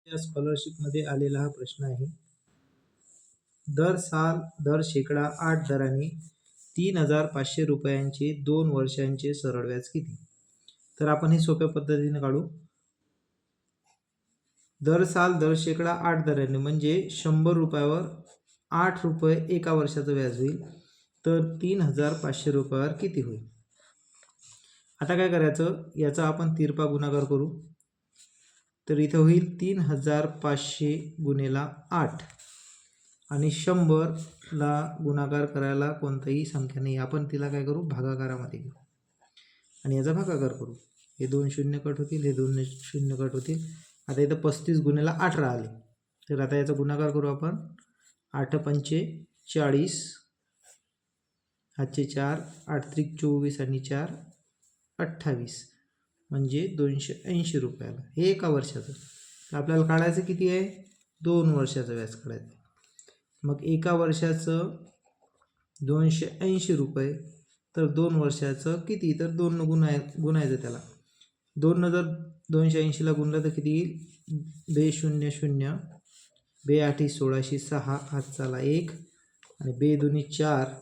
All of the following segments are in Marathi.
या स्कॉलरशिपमध्ये आलेला हा प्रश्न आहे. दर साल दर शेकडा 8 दराने 3,500 रुपयांचे 2 वर्षांचे सरळ व्याज किती? तर आपण हे सोप्या पद्धतीने काढू. दर साल दर शेकडा 8 दराने म्हणजे 100 रुपयावर 8 रुपये एका वर्षाचं व्याज होईल. तर 3,500 रुपयावर किती होईल? आता काय करायचं, याचा आपण तिरपा गुणाकार करू. तर इथं होईल 3,500 गुणिला 8 आणि 100ला गुणाकार करायला कोणताही संख्या नाही. आपण तिला काय करू, भागाकारामध्ये घेऊ आणि याचा भागाकार करू. हे 2 शून्य कट होतील, हे 2 शून्य कट होतील. आता इथं 35 गुणिला 18 आले. तर आता याचा गुणाकार करू आपण. 8 पंचे 40, हातचे 4, 8 त्रिक 24 आणि 4 28 म्हणजे 280 रुपयाला. हे एका वर्षाचं. तर आपल्याला काढायचं किती आहे? 2 वर्षाचं व्याज काढायचं. मग एका वर्षाचं 280 रुपये, तर 2 वर्षाचं किती? तर 2 गुणायचं त्याला. 2 जर 280ला गुणलं तर किती येईल? 2 शून्य शून्य, 2 8 16, 6 हात चाला 1 आणि 2 दोन्ही 4,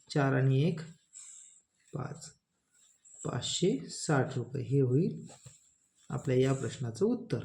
4 आणि 1 5, 560 रुपये. हे होईल आपल्या या प्रश्नाचं उत्तर.